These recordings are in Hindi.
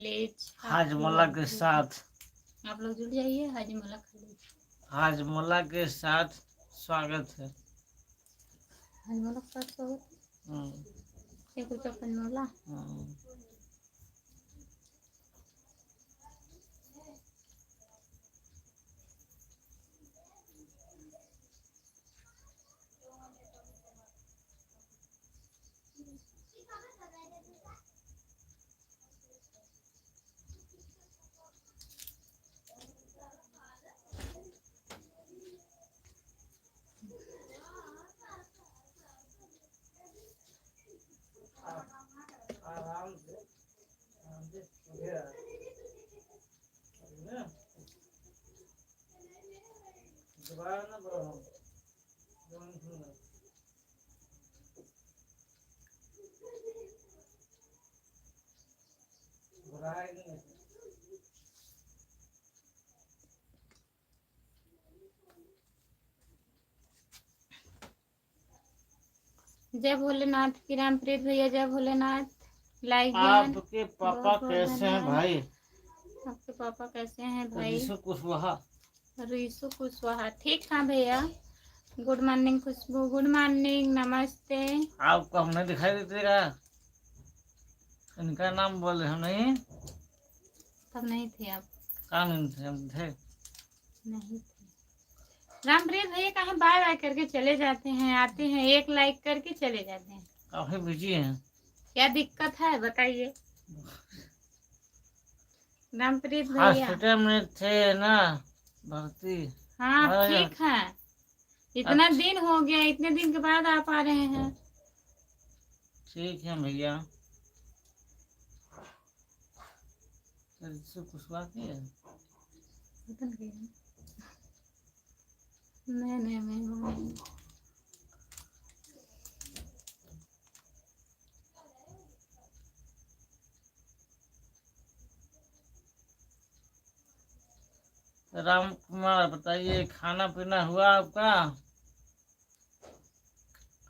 हाजमोला के साथ आप लोग जुड़ जाइए। हाजमोला हाजमोला के साथ स्वागत है। हाजमोला के साथ स्वागत है। कुछ हाजमोला आराम से दोबारा ना बोलो जय भोलेनाथ की। रामप्रीत भैया जय भोलेनाथ। लाइक आपके पापा कैसे हैं भाई? आपके पापा कैसे हैं भाई? ऋषु कुशवाहा। ऋषु कुशवाहा ठीक है भैया। गुड मॉर्निंग खुशबू। गुड मॉर्निंग, नमस्ते। आपको हमने दिखाई देगा? इनका नाम बोले हम नहीं। तब नहीं थे आप? कहाँ नहीं थे? हम थे नहीं थे। रामप्रीत भैया कहीं बाय बाय करके चले जाते हैं, आते हैं, एक लाइक करके चले जाते हैं। काफी बिजी हैं। क्या दिक्कत है बताइए रामप्रीत भैया। हॉस्पिटल में थे ना भर्ती। हाँ ठीक है। इतना दिन हो गया, इतने दिन के बाद आप आ रहे हैं। ठीक है भैया। कुशवाहा की है? नहीं राम कुमार बताइए, खाना पीना हुआ आपका?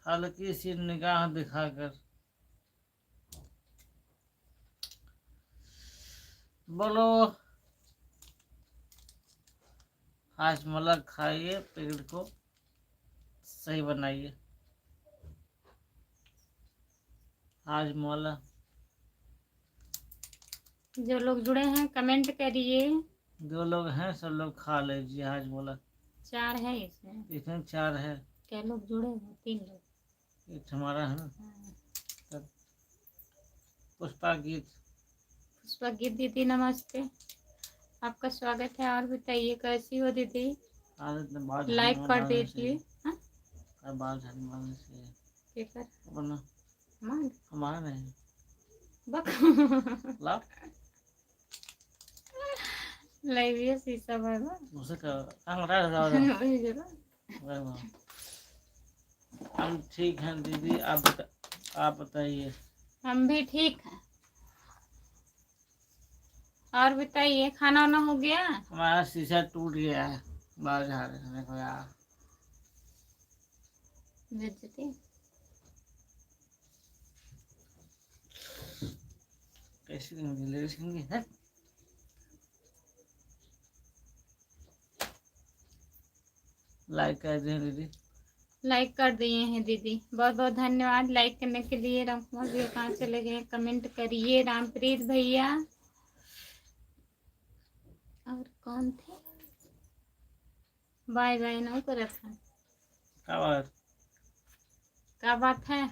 हल्की सी निगाह दिखाकर बोलो। हाजमोला खाइए, पेट को सही बनाइए। हाजमोला जो लोग जुड़े हैं कमेंट करिए। जो लोग हैं सब लोग खा लीजिए हाजमोला। 4 है इसमें। इसमें 4 है। क्या लोग जुड़े हैं? 3 लोग। एक हमारा है ना। पुष्पा गीत दीदी नमस्ते, आपका स्वागत है। और बताइए कैसी हो दीदी? लाइक कर दीजिए। बाल झाड़ने से हमारा नहीं लाइव शीशा बाबा उसे हम ठीक हैं दीदी, आप बताइए। हम भी ठीक हैं। और बताइए खाना वाना हो गया? हमारा शीशा टूट गया है, बाल झाड़ने को यार। कैसी है? लाइक कर दें दीदी। लाइक कर दिए हैं दीदी, बहुत बहुत धन्यवाद लाइक करने के लिए। राम कुमार भैया कहाँ चले गए? कमेंट करिए। रामप्रीत भैया और कौन थे? बाय बाय नहीं कर था। क्या बात है?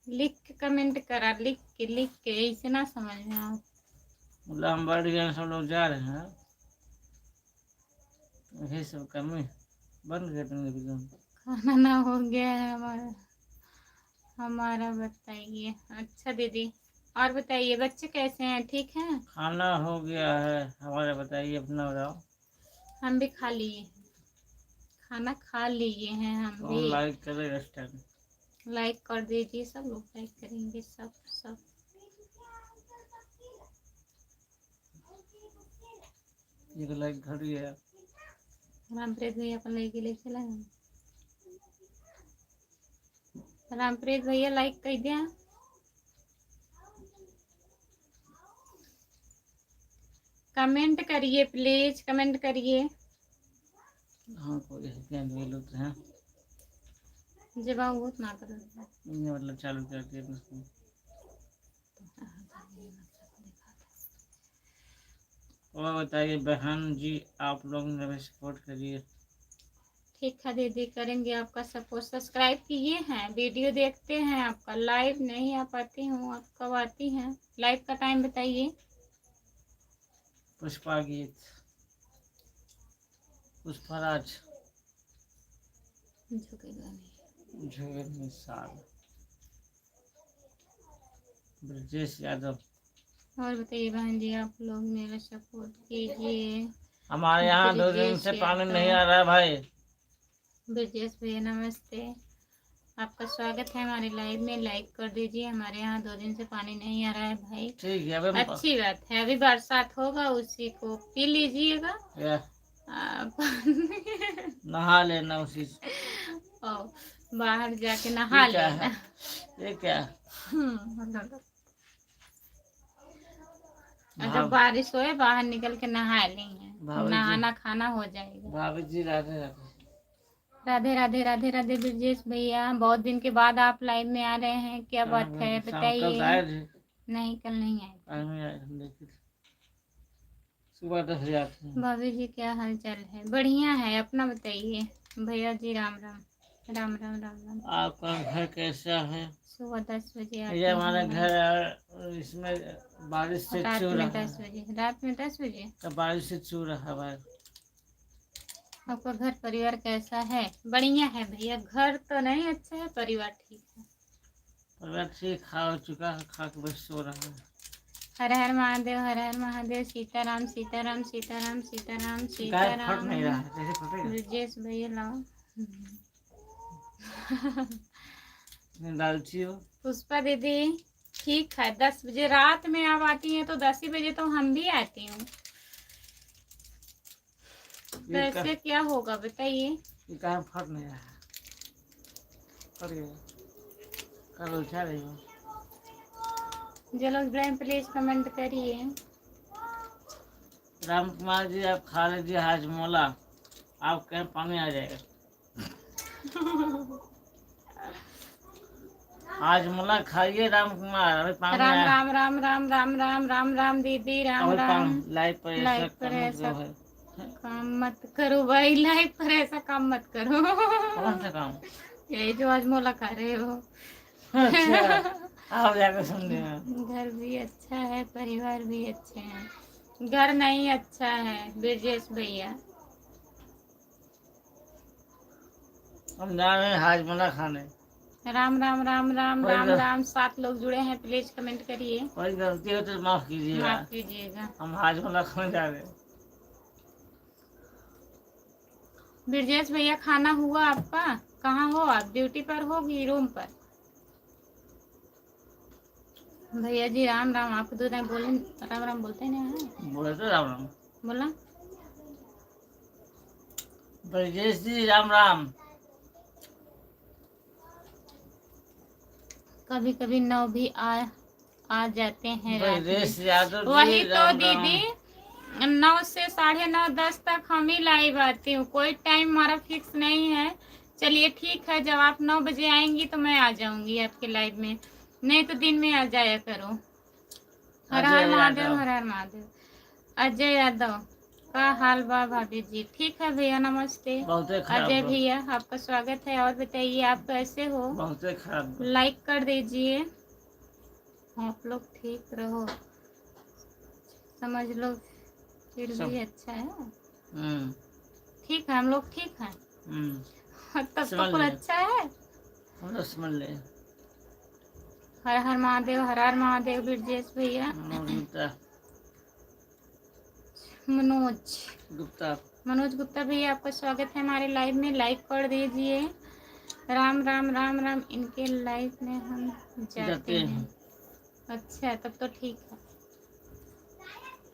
लिख के कमेंट करा, लिख के ऐसे ना समझ में आप। हम बढ़ गए, सब लोग जा रहे हैं। यही सब कमी बंद कर देंगे। खाना ना हो गया है हमारा बताइए। अच्छा दीदी और बताइए बच्चे कैसे हैं? ठीक हैं? खाना हो गया है हमारा, बताइए अपना बताओ। हम भी खा लिए, खाना खा लिए हैं हम भी। लाइक करें इस टाइम। लाइक कर दीजिए, सब लोग लाइक करेंगे। सब ये लाइक घड़ी है। रामप्रीत भैया अपन लेके ले चला। रामप्रीत भैया लाइक कर दिया। कमेंट करिए प्लीज, कमेंट करिए। हाँ कोई है क्या बोलो तो हैं जवाब बहुत ना करो। ये मतलब चालू कर दिया तुमने। और बताइए बहन जी, आप लोग ने सपोर्ट करिए। ठीक है दीदी, करेंगे आपका सपोर्ट। सब्सक्राइब किए हैं, वीडियो देखते हैं आपका। लाइव नहीं आ पाती हूँ, आप कब आती हैं? लाइव का टाइम बताइए। पुष्पा गीत, पुष्पराज, झुकेगा नहीं। झुगर मिसाल, ब्रजेश यादव। और बताइए बहन जी, आप लोग मेरा सपोर्ट कीजिए। हमारे यहाँ 2 दिन से पानी नहीं आ रहा है भाई। ब्रजेश भैया नमस्ते, आपका स्वागत है हमारे लाइव में। लाइक कर दीजिए। हमारे यहाँ 2 दिन से पानी नहीं आ रहा है भाई। ठीक है अभी अच्छी बात है, अभी बरसात होगा, उसी को पी लीजिएगा। नहा लेना उसी से। बाहर जाके नहा लेना। ये क्या जब बारिश होए बाहर निकल के नहा लेंगे, भाभी जी, नहाना खाना हो जाएगा। भाभी जी राधे राधे। राधे राधे राधे राधे ब्रजेश भैया, बहुत दिन के बाद आप लाइव में आ रहे हैं, क्या बात है बताइए। नहीं कल नहीं आए, सुबह 10 बजे आते हैं। भाभी जी क्या हाल चाल है? बढ़िया है, अपना बताइए। भैया जी राम राम राम राम राम राम। आपका घर कैसा है? सुबह 10 बजे आते ये हमारा हैं। घर इसमें बारिश से रात चू में रहा 10 बजे, रात में 10 बजे। तो बारिश से चू रहा है। आपका घर परिवार कैसा है? बढ़िया है भैया, घर तो नहीं अच्छा है, परिवार ठीक है। परिवार ठीक खा चुका है, खा के बस सो रहा है। हर हर महादेव, हर हर महादेव। सीताराम सीताराम सीताराम सीताराम सीताराम। नहीं रहा है, कैसे फटेगा? ब्रजेश भैया लाओ। दालची हो। पुष्पा दीदी ठीक है, 10 बजे रात में आप आती हैं तो 10 ही बजे तो हम भी आती हूँ। वैसे क्या होगा बताइए। फट नहीं रहा है, फट गया। कल उठा रही हो। जलोस ब्राह्मण प्लीज कमेंट करिए। राम कुमार जी आप खा लीजिए हाजमोला, आपके यहाँ पानी आ जाएगा। हाजमोला खाइए राम कुमार, अभी पानी राम आया। राम राम राम राम राम राम राम दीदी राम राम। लाइव पर ऐसा काम मत करो भाई, लाइव पर ऐसा काम मत करो। कौन सा काम? यही जो हाजमोला खा रहे हो। अच्छा आप जाकर सुन लेना। घर भी अच्छा है, परिवार भी अच्छे हैं। घर नहीं अच्छा है ब्रजेश भैया। हम जा रहे हैं हाजमोला खाने। राम राम राम राम राम राम। 7 लोग जुड़े हैं, प्लीज कमेंट करिए। कोई गलती हो तो माफ कीजिएगा। माफ कीजिएगा। हम हाजमोला खाने जा रहे हैं। ब्रजेश भैया खाना हुआ आपका? कहाँ हो आप? ड्यूटी पर हो कि रूम पर? भैया जी राम राम। आपको 2 टाइम बोले राम राम बोलते नहीं है? बोले तो राम राम। बोला ब्रजेश जी राम राम। कभी कभी 9 भी आ जाते हैं रात ब्रजेश में। यादव जी वही तो राम दीदी, राम। 9 से 9:30 10 तक हम ही लाइव आती हूँ, कोई टाइम हमारा फिक्स नहीं है। चलिए ठीक है, जब आप 9 बजे आएंगी तो मैं आ जाऊंगी आपके लाइव में, नहीं तो दिन में आ जाया करो। हर हर महादेव, हर हर महादेव। अजय यादव का हाल बा भाभी जी? ठीक है भैया नमस्ते। अजय भैया आपका स्वागत है। और बताइए आप कैसे हो? बहुत खराब। लाइक कर दीजिए। आप लोग ठीक रहो, समझ लो, फिर भी अच्छा है। ठीक है, हम लोग ठीक है। तब तो कुछ अच्छा है। हम लोग समझ ले। हर हर महादेव, हर हर महादेव। ब्रजेश भैया। मनोज गुप्ता भैया आपका स्वागत है हमारे लाइव में। लाइक कर दीजिए। राम राम राम राम। इनके लाइव में हम जाते हैं। अच्छा तब तो ठीक है,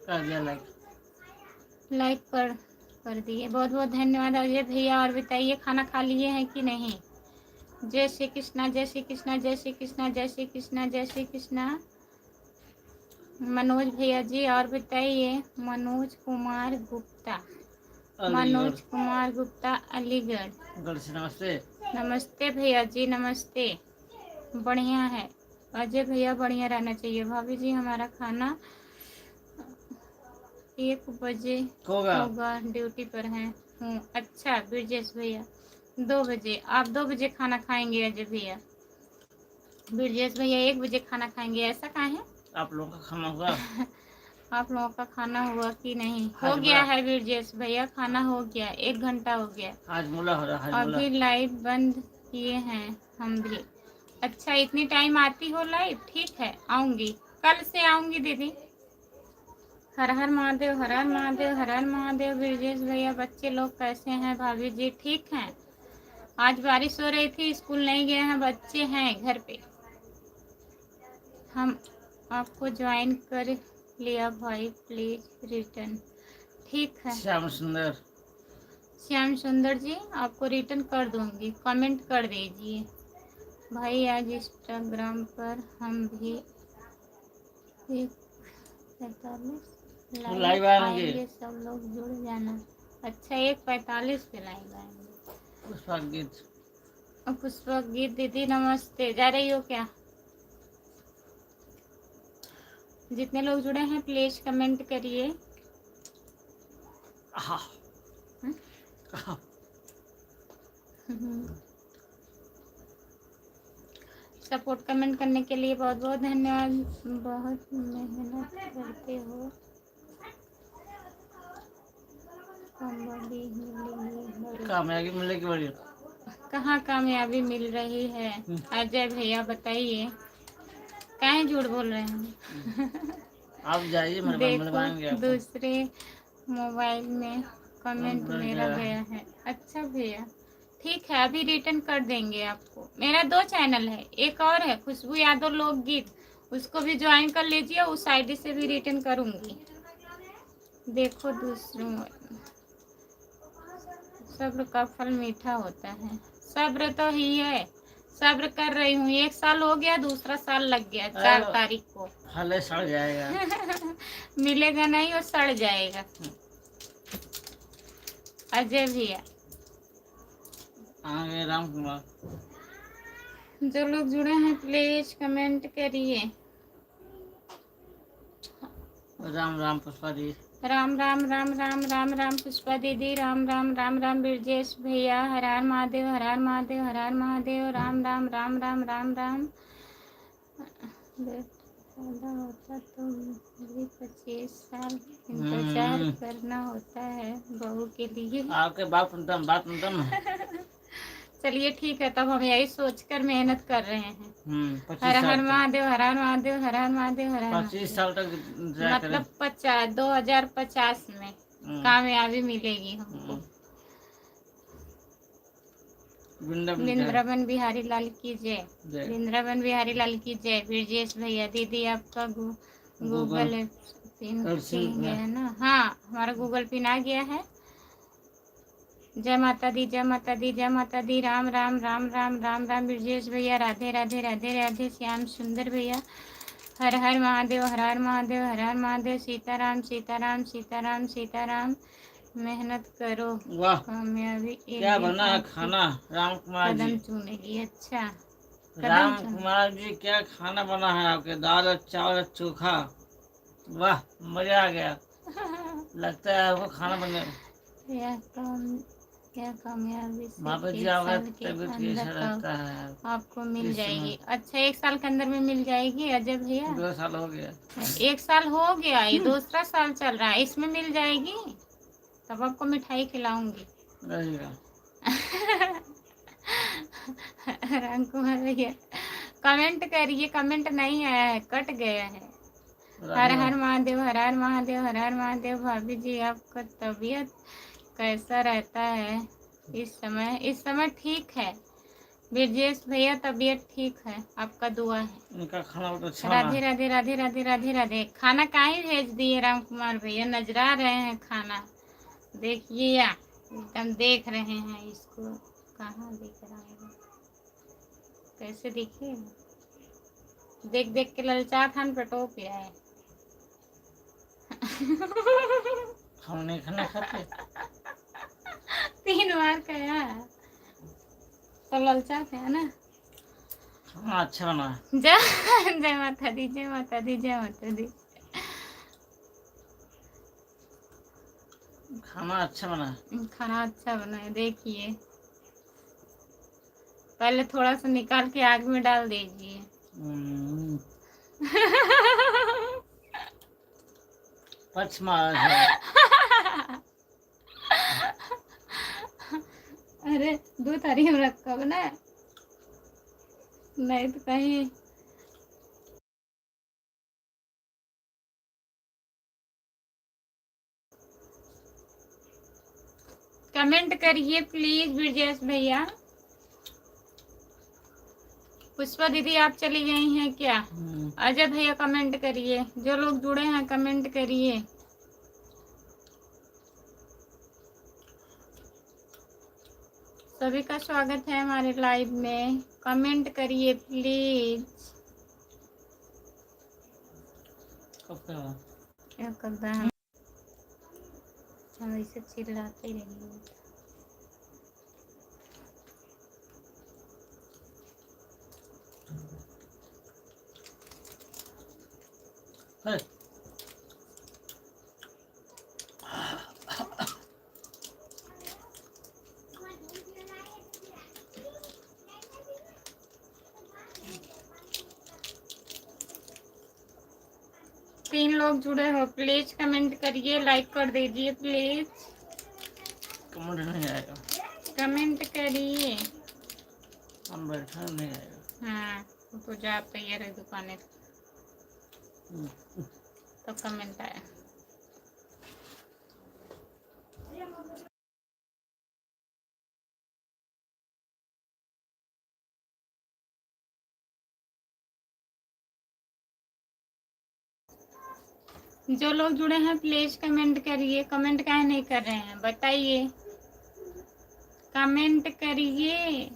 कर दिया लाइक कर दिए। बहुत बहुत धन्यवाद अजय भैया। और बताइए खाना खा लिए हैं कि नहीं? जय श्री कृष्णा, जय श्री कृष्णा, जय श्री कृष्णा, जय श्री कृष्णा, जय श्री कृष्णा। मनोज भैया जी और बताइए। मनोज कुमार गुप्ता, मनोज कुमार गुप्ता अलीगढ़। गढ़ से नमस्ते। नमस्ते भैया जी, नमस्ते। बढ़िया है अजय भैया, बढ़िया रहना चाहिए। भाभी जी हमारा खाना 1 बजे होगा, ड्यूटी पर हैं हूँ। अच्छा ब्रजेश भैया 2 बजे, आप 2 बजे खाना खाएंगे अजय भैया। ब्रजेश भैया 1 बजे खाना खाएंगे, ऐसा काहे है? आप लोगों का खाना हुआ? आप लोगों का खाना हुआ कि नहीं? हो गया है ब्रजेश भैया, खाना हो गया, 1 घंटा हो गया। हाजमुला हो रहा है। अभी लाइव बंद किए हैं हम भी। अच्छा इतनी टाइम आती हो लाइव? ठीक है आऊंगी, कल से आऊंगी दीदी। हर हर महादेव, हर हर महादेव, हर हर महादेव। ब्रजेश भैया बच्चे लोग कैसे हैं? भाभी जी ठीक हैं। आज बारिश हो रही थी, स्कूल नहीं गए हैं, बच्चे हैं घर पे। हम आपको ज्वाइन कर लिया भाई, प्लीज रिटर्न। ठीक है श्याम सुंदर, श्याम सुंदर जी, आपको रिटर्न कर दूंगी, कमेंट कर दीजिए। भाई आज इंस्टाग्राम पर हम भी 1:45 लाइव आएंगे, सब लोग जुड़ जाना। अच्छा 1:45 पे लाइव आएंगे। पुष्पा गीत, पुष्पा गीत दीदी नमस्ते। जा रही हो क्या? जितने लोग जुड़े हैं प्लीज कमेंट करिए। सपोर्ट कमेंट करने के लिए बहुत बहुत धन्यवाद। बहुत मेहनत करते हो, कामयाबी मिलेगी बड़ी। कहाँ कामयाबी मिल रही है अजय भैया बताइए, काहे झूठ बोल रहे हैं? आप जाइए, देखो दूसरे मोबाइल में कमेंट मेरा गया है। अच्छा भैया ठीक है, अभी रिटर्न कर देंगे आपको। मेरा 2 चैनल है, एक और है खुशबू यादव लोकगीत, उसको भी ज्वाइन कर लीजिए, उस आईडी से भी रिटर्न करूंगी। देखो दूसरे मोबाइल, सब्र का फल मीठा होता है। सब्र तो ही है, सब्र कर रही हूँ। 1 साल हो गया, दूसरा साल लग गया 4 तारीख को। फल सड़ जाएगा। मिलेगा नहीं, वो सड़ जाएगा। अजय भैया, आगे राम कुमार, जो लोग जुड़े हैं प्लीज कमेंट करिए। राम राम पुष्पा दी, राम राम राम राम राम राम पुष्पा दीदी, राम राम राम राम ब्रजेश भैया, हर हर महादेव, हर हर महादेव, हर हर महादेव। राम राम राम राम राम राम। पैदा होता तो भी 25 साल इंतजार करना होता है बहू के लिए। आपके बात सुनता चलिए ठीक है, तब हम यही सोचकर मेहनत कर रहे हैं। हर हर महादेव, हर हर महादेव, हर हर महादेव, हर हर 25 साल तक मतलब 2050 में कामयाबी मिलेगी हमको। वृंदावन बिहारी लाल की जय, वृंदावन बिहारी लाल की जय। ब्रजेश भैया दीदी आपका गूगल पिन है ना? हाँ हमारा गूगल पिन आ गया है। जय माता दी, जय माता दी, जय माता दी। राम राम राम राम राम राम। ब्रजेश भैया राधे राधे राधे राधे। श्याम सुंदर भैया हर हर महादेव, हर हर महादेव, हर हर महादेव। सीताराम सीताराम सीताराम सीताराम। मेहनत करो, वाह कामयाबी क्या बना है खाना? राम कुमार जी कदम चूमेगी। अच्छा राम कुमार जी क्या खाना बना है आपके? दाल और चावल और चोखा, वाह मजा आ गया। लगता है आपको खाना बने। क्या कामयाबी आपको मिल जाएगी। अच्छा 1 साल के अंदर में मिल जाएगी अजय भैया? 2 साल हो गया। 1 साल हो गया, ये दूसरा साल चल रहा है, इसमें मिल जाएगी। तब आपको मिठाई खिलाऊंगी। राम कुमार भैया कमेंट करिए, कमेंट नहीं आया है, कट गया है। हर हर महादेव, हर हर महादेव, हर हर महादेव। भाभी जी आपका तबीयत कैसा रहता है इस समय? इस समय ठीक है ब्रजेश भैया, तबीयत ठीक है, आपका दुआ है। इनका खाना बहुत अच्छा। राधे राधे राधे राधे राधे राधे। खाना काहे भेज दिए राम कुमार भैया? नजरा रहे हैं खाना, देखिए या एकदम देख रहे हैं इसको। कहाँ दिख रहा है? कैसे दिखे? देख देख के ललचा खान पे टोक गया है। हम नहीं खाना खाते। 3 बार कहा तो ललचाते है ना। खाना अच्छा बना है। जय जय माता दी, जय माता दी, जय माता दी। खाना अच्छा बना है। खाना अच्छा बना है, देखिए पहले थोड़ा सा निकाल के आग में डाल दीजिए। पच मार है। अरे दूध हरी में रखा बना, नहीं तो कहीं कमेंट करिए प्लीज ब्रजेश भैया। पुष्पा दीदी आप चली गई हैं क्या? अजय भैया कमेंट करिए, जो लोग जुड़े हैं कमेंट करिए। सभी का स्वागत है हमारे लाइव में, कमेंट करिए प्लीज। क्या करता है, हम इसे चिल्लाते रहेंगे। है। 3 लोग जुड़े हो, प्लीज कमेंट करिए, लाइक कर दीजिए प्लीज। कमेंट नहीं आएगा, कमेंट करिए। हम बैठा नहीं आएगा। हाँ तो जा तैयार है दुकाने तो कमेंट आया। जो लोग जुड़े हैं प्लीज कमेंट करिए। कमेंट काहे नहीं कर रहे हैं बताइए, कमेंट करिए।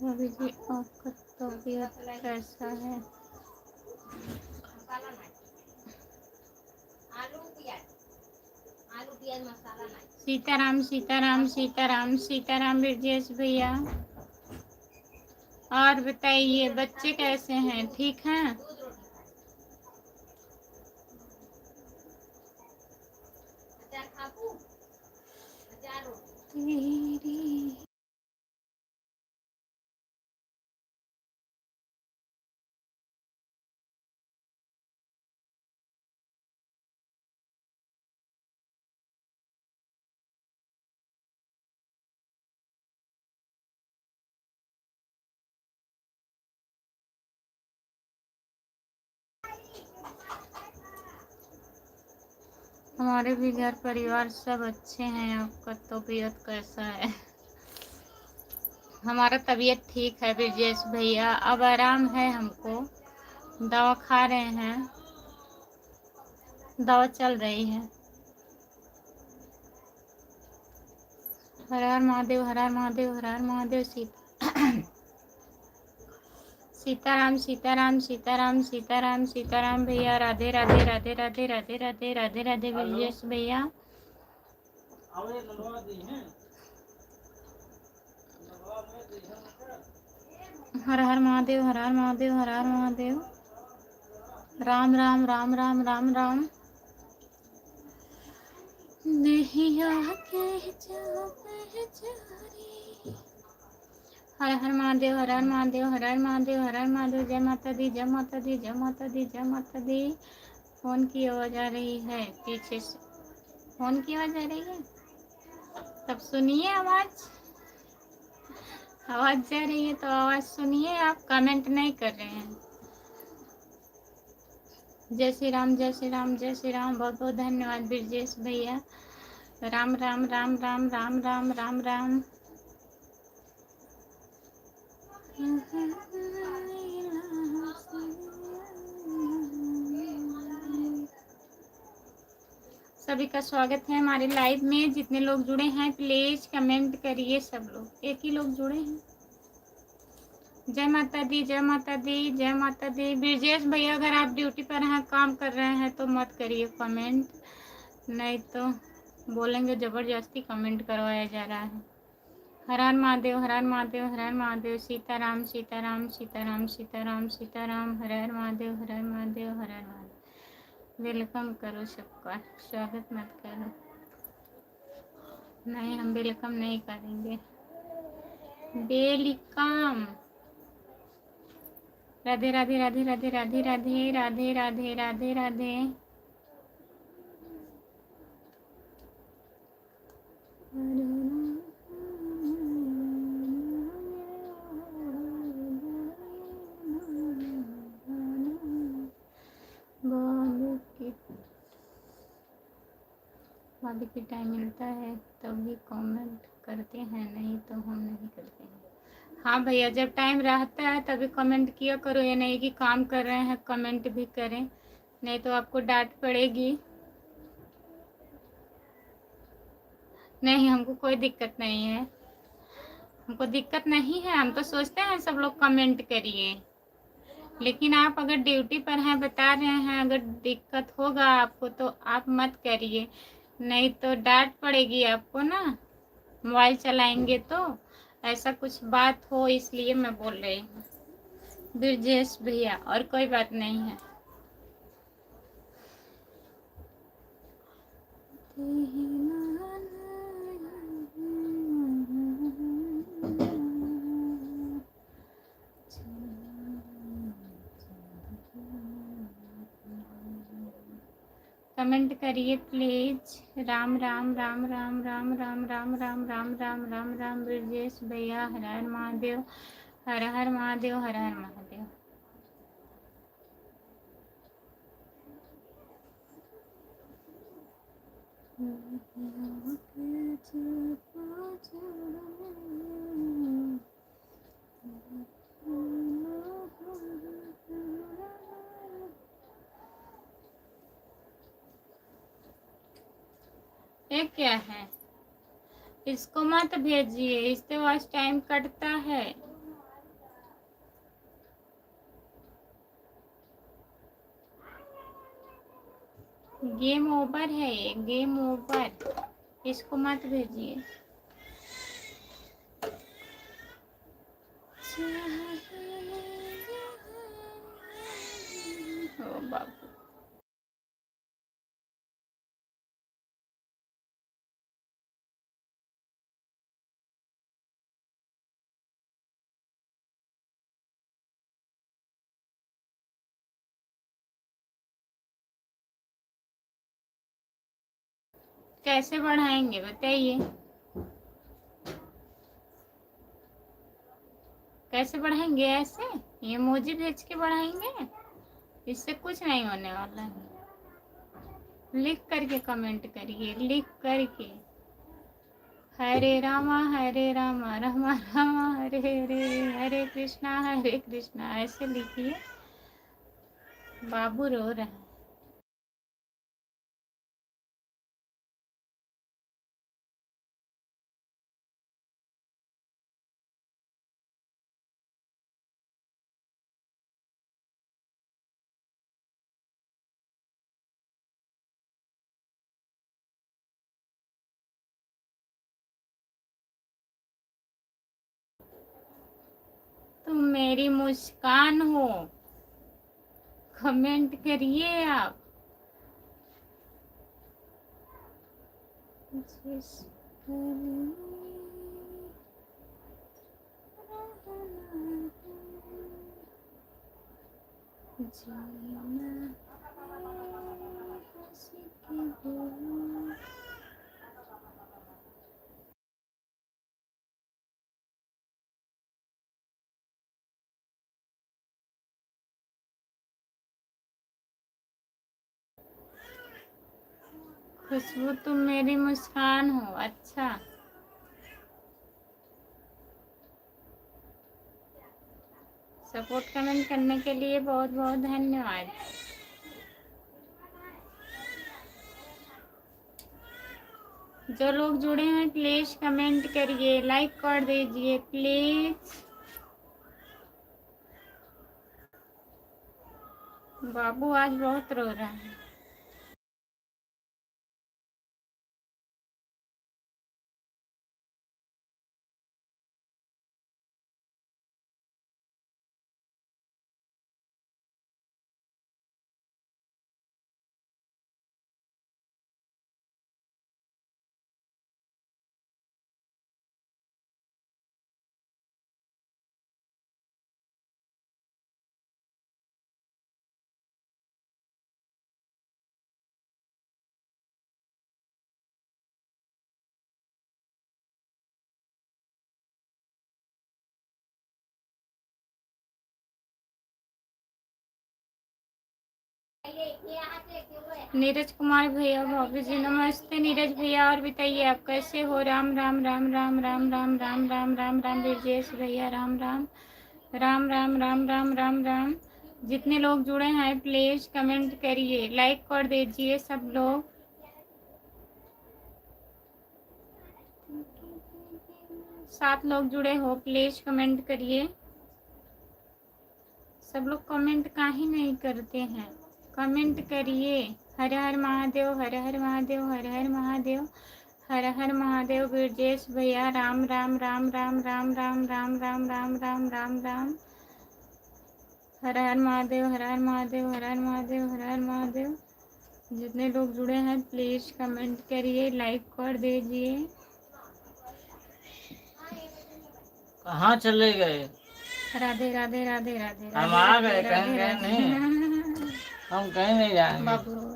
अभी जी आपका तबीयत कैसा है? सीताराम सीताराम सीताराम सीताराम ब्रजेश भैया। और बताइए बच्चे कैसे हैं, ठीक हैं? हमारे भी घर परिवार सब अच्छे हैं। आपका तबीयत कैसा है? हमारा तबीयत ठीक है ब्रजेश भैया, अब आराम है हमको, दवा खा रहे हैं, दवा चल रही है। हर हर महादेव, हर हर महादेव, हर हर महादेव। सीताराम सीताराम सीताराम सीताराम सीताराम भैया। राधे राधे राधे राधे राधे राधे राधे राधे ब्रजेश भैया। हर हर महादेव, हर हर महादेव, हर हर महादेव। राम राम राम राम राम राम। नहीं आके हर हर महादेव, हर हर महादेव, हर हर महादेव, हर हर महादेव। जय माता दी, जय माता दी, जय माता दी, जय माता दी। फोन की आवाज आ रही है पीछे से, फोन की आवाज आ रही है, तब सुनिए आवाज। आवाज जा रही है तो आवाज सुनिए, आप कमेंट नहीं कर रहे हैं। जय श्री राम, जय श्री राम, जय श्री राम। बहुत बहुत धन्यवाद ब्रजेश भैया। राम राम राम राम राम राम राम राम। सभी का स्वागत है हमारे लाइव में। जितने लोग जुड़े हैं प्लीज कमेंट करिए। सब लोग एक ही लोग जुड़े हैं। जय माता दी, जय माता दी, जय माता दी। ब्रजेश भैया अगर आप ड्यूटी पर हैं, काम कर रहे हैं तो मत करिए कमेंट, नहीं तो बोलेंगे जबरदस्ती कमेंट करवाया जा रहा है। हर हर महादेव, हर हर महादेव, हर हर महादेव। सीताराम सीताराम सीताराम सीताराम सीताराम। हर हर महादेव, हर हर महादेव, हर हर महादेव। वेलकम करो सबका, स्वागत मत करो। नहीं, हम वेलकम नहीं करेंगे। वेलकम। राधे राधे राधे राधे राधे राधे राधे राधे राधे राधे। भाभी की टाइम मिलता है तभी कमेंट करते हैं, नहीं तो हम नहीं करते हैं। हाँ भैया, जब टाइम रहता है तभी कमेंट किया करो। ये नहीं कि काम कर रहे हैं कमेंट भी करें, नहीं तो आपको डांट पड़ेगी। नहीं, हमको कोई दिक्कत नहीं है, हमको दिक्कत नहीं है। हम तो सोचते हैं सब लोग कमेंट करिए, लेकिन आप अगर ड्यूटी पर हैं, बता रहे हैं, अगर दिक्कत होगा आपको तो आप मत करिए, नहीं तो डांट पड़ेगी आपको ना। मोबाइल चलाएंगे तो ऐसा कुछ बात हो, इसलिए मैं बोल रही हूँ ब्रजेश भैया, और कोई बात नहीं है। कमेंट करिए प्लीज। राम राम राम राम राम राम राम राम राम राम राम राम। ब्रजेश भैया हर हर महादेव, हर हर महादेव, हर हर महादेव। ये क्या है? इसको मत भेजिए, इससे वॉच टाइम कटता है। गेम ओवर है ये, गेम ओवर। इसको मत भेजिए। ओ बाबू। कैसे बढ़ाएंगे बताइए, कैसे बढ़ाएंगे? ऐसे ये इमोजी भेज के बढ़ाएंगे? इससे कुछ नहीं होने वाला है। लिख करके कमेंट करिए, लिख करके। हरे रामा रामा रामा हरे हरे, हरे कृष्णा ऐसे लिखिए। बाबू रो रहा है। तुम मेरी मुस्कान हो, कमेंट करिए आप। जीना खुशबू तुम मेरी मुस्कान हो। अच्छा, सपोर्ट कमेंट करने के लिए बहुत बहुत धन्यवाद। जो लोग जुड़े हैं प्लीज कमेंट करिए, लाइक कर दीजिए प्लीज। बाबू आज बहुत रो रहा है। नीरज कुमार भैया, भाभी जी नमस्ते। नीरज भैया और बताइए आप कैसे हो? राम राम राम राम राम राम राम राम राम राम। ब्रजेश भैया राम राम राम राम राम राम राम राम। जितने लोग जुड़े हैं प्लीज कमेंट करिए, लाइक कर दीजिए सब लोग। सात लोग जुड़े हो प्लीज कमेंट करिए। सब लोग कमेंट काहे नहीं करते हैं? कमेंट करिए। हर हर महादेव, हर हर महादेव, हर हर महादेव, हर हर महादेव। ब्रजेश भैया राम राम राम राम राम राम राम राम राम राम राम राम। हर हर महादेव, हर हर महादेव, हर हर महादेव, हर हर महादेव। जितने लोग जुड़े हैं प्लीज कमेंट करिए, लाइक कर दीजिए। कहाँ चले गए? राधे राधे राधे राधे हम राधे आ गए, राधे कहीं गए राधे नहीं, हम कहीं नहीं जाएंगे। बाबू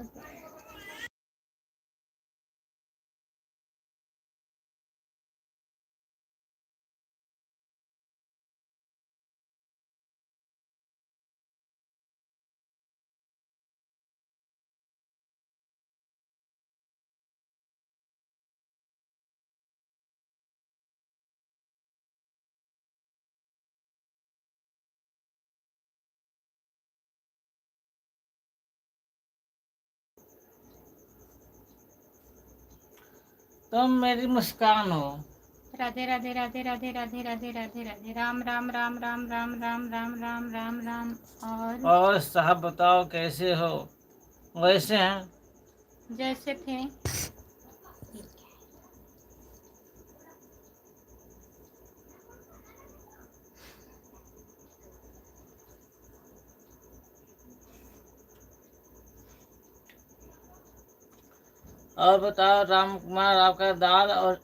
तुम मेरी मुस्कान हो। राधे राधे राधे राधे राधे राधे राधे राधे। राम राम राम राम राम राम राम राम राम राम। और साहब बताओ कैसे हो? वैसे हैं जैसे थे। और बताओ राम कुमार, आपका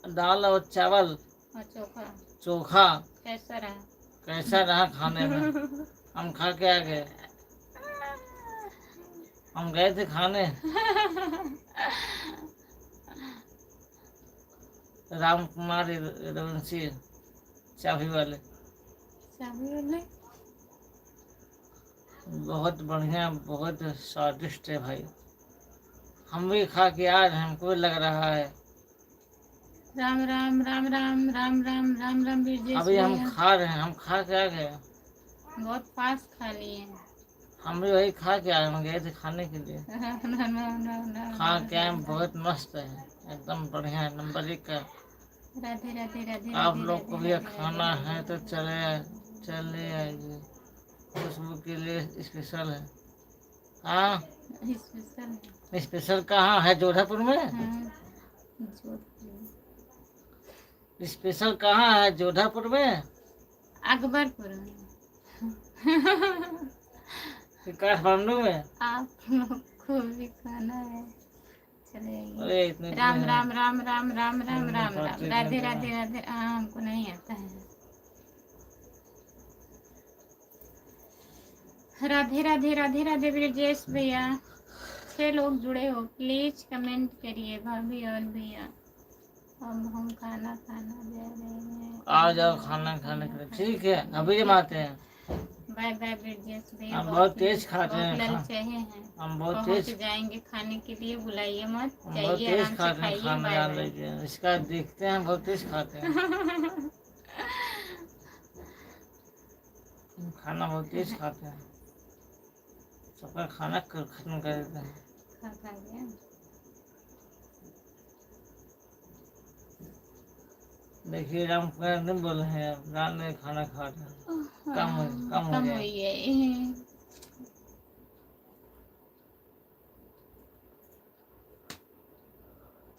दाल और चावल और चोखा चोखा कैसा रहा? कैसा रहा खाने में? हम खा के आ गए, हम गए थे खाने। राम कुमार रवंशी चाबी वाले बहुत बढ़िया, बहुत स्वादिष्ट है भाई। हम भी खा के आ रहे हैं, हमको लग रहा है। राम राम राम राम राम राम राम राम। अभी हम खा रहे हैं, हम खा के आ गए। बहुत फास्ट खा लिए। हम भी वही खा के आए, हम गए थे खाने के लिए। खा के आए, बहुत मस्त है, एकदम बढ़िया है, नंबर 1 का। राधे राधे राधे। आप लोग को भी खाना है तो चले आइए, खुशबू के लिए स्पेशल है। हाँ स्पेशल कहाँ है? जोधपुर में। स्पेशल कहाँ है? जोधपुर में, अकबरपुर में, काठमांडू में। आप लोग को भी खाना है, चले अरे इतने राम राम राम राम राम राम राम राम। राधे राधे राधे राधे। हाँ हमको नहीं आता है। राधे राधे राधे राधे। ब्रजेश भैया 6 लोग जुड़े हो प्लीज कमेंट करिए। भाभी और भैया अब हम खाना जा रहे हैं। आ जाओ खाना खाने के लिए। ठीक है, अभी जमाते हैं। बाय बाय ब्रिजेश भैया। हम बहुत तेज खाते हैं बहुत ललचाए हैं। हम बहुत पहुंच तेज जाएंगे खाने के लिए, बुलाइए मत, हम बहुत जाइए तेज आराम से खाते हैं खाइए। खाना, बाय जान बाय। लीजिए इसका देखते हैं बहुत तेज खाते हैं हम खाना बहुत तेज खाते हैं, सबका खाना खत्म कर देते हैं। खा गया। देखिए राम नहीं बोल रहे हैं, राम ने खाना खा रहे हैं, कम हो कम गया। हुई है।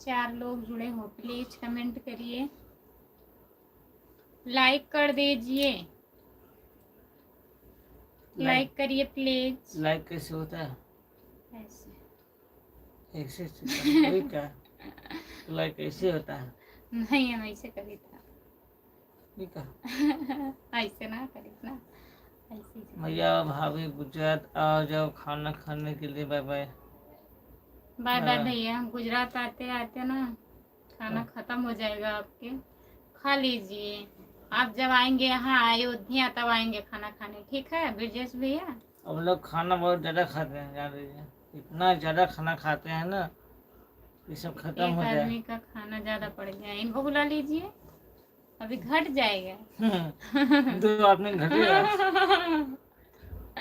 4 लोग जुड़े हो, प्लीज कमेंट करिए, लाइक कर दीजिए, लाइक करिए प्लीज। लाइक कैसे होता है? ऐसे ऐसे वही क्या लाइक कैसे होता है? नहीं, हम ऐसे करी था। ठीक है ऐसे ना करी ना, ऐसे भैया भाभी गुजरात आ जाओ खाना खाने के लिए। Bye bye. बाय बाय भैया। गुजरात आते आते ना खाना खत्म हो जाएगा आपके, खा लीजिए। आप जब आएंगे यहाँ अयोध्या तब आएंगे खाना खाने, ठीक है ब्रिजेश भैया? अब लोग खाना बहुत ज्यादा खाते हैं, जान लीजिए इतना ज्यादा खाना खाते हैं ना, ये सब खत्म एक हो जाए। आदमी का खाना ज्यादा पड़ गया, इनको बुला लीजिए, अभी घट जाएगा। दो आदमी घटेगा,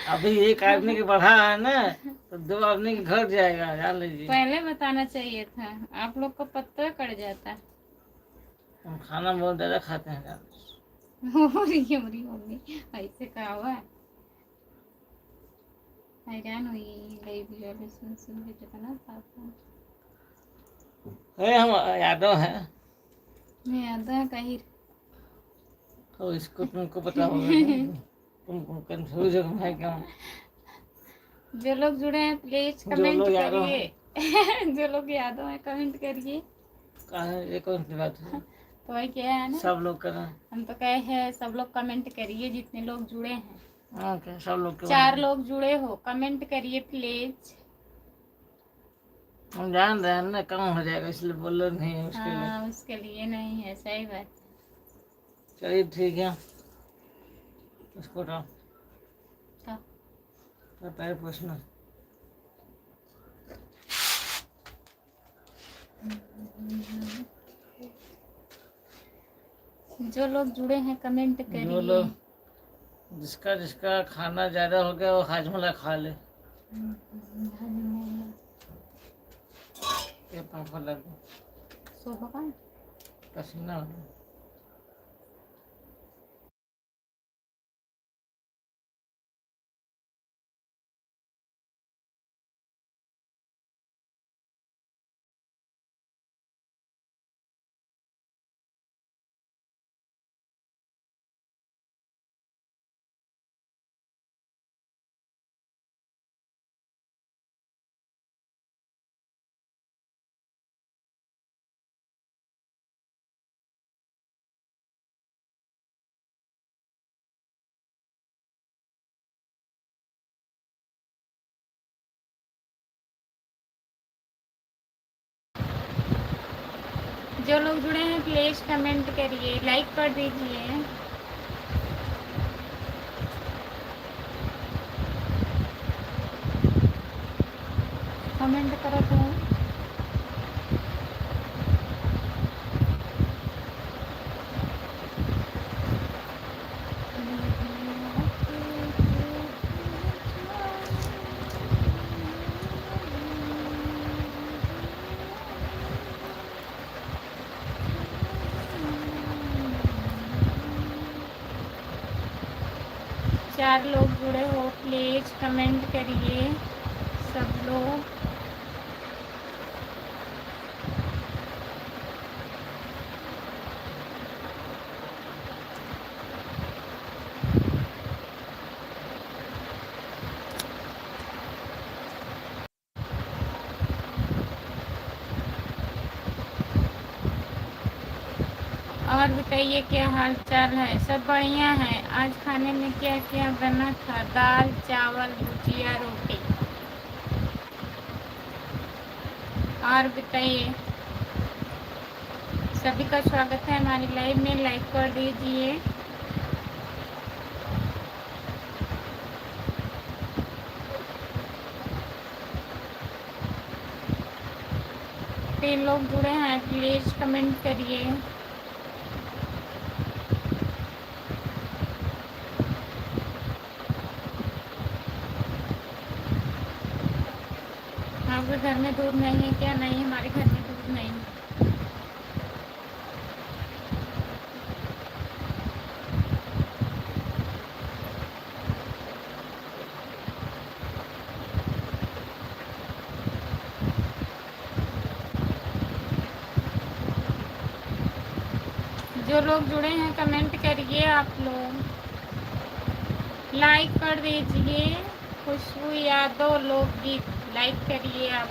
अभी एक आदमी के बढ़ा है ना, तो 2 आदमी के घट जाएगा, जान लीजिए। पहले बताना चाहिए था, आप लोग को पत्ता कट जाता। हम खाना बहुत ज्यादा खाते हैं, जान लीजिए। हमारी मम्मी ऐसे कहा हुआ है, हैरान हुई गई भी सुन के कितना पापा। हम यादव हैं, मैं यादव कहीं तो इसको तुमको पता होगा तुम कंफ्यूज है क्यों? जो लोग जुड़े हैं प्लीज जो कमेंट लोग यादव करिए। जो लोग यादव हैं कमेंट करिए। ये कौन सी बात है? तो वही क्या है ना, सब लोग कर रहे हैं। हम तो कहे हैं सब लोग कमेंट करिए जितने लोग जुड़े हैं। ओके सब लोग 4 लोग जुड़े हो, कमेंट करिए प्लीज। हम जान रहे हैं ना कम हो जाएगा, इसलिए बोल रहे नहीं है उसके लिए। हाँ उसके लिए नहीं है, सही बात। चलिए ठीक है, उसको तो पहले पूछना। जो लोग जुड़े हैं कमेंट जो करिए। लोग जिसका जिसका खाना ज्यादा हो गया वो हाजमला खा ले। ये पापा लगे पसीना हो गया। जो लोग जुड़े हैं प्लीज कमेंट करिए, लाइक कर दीजिए। कमेंट करो तो चार लोग जुड़े हो प्लीज कमेंट करिए सब लोग। और बताइए क्या हाल चाल है? सब बढ़िया है। आज खाने में क्या क्या बना था? दाल चावल भुजिया रोटी। और बताइए, सभी का स्वागत है हमारी लाइव में, लाइक कर दीजिए। 3 लोग जुड़े हैं, प्लीज कमेंट करिए। आपके घर में दूध नहीं है क्या? नहीं, हमारे घर में दूध नहीं है। जो लोग जुड़े हैं कमेंट करिए, आप लोग लाइक कर दीजिए। खुशबू यादव लोकगीत लाइक करिए आप।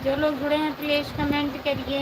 जो लोग जुड़े हैं प्लीज कमेंट करिए।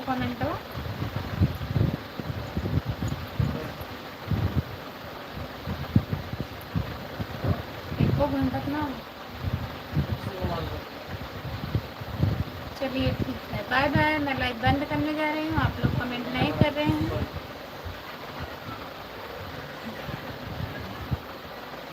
कमेंट एको घंटा ना। चलिए ठीक है, बाय बाय। मैं लाइव बंद करने जा रही हूँ, आप लोग कमेंट नहीं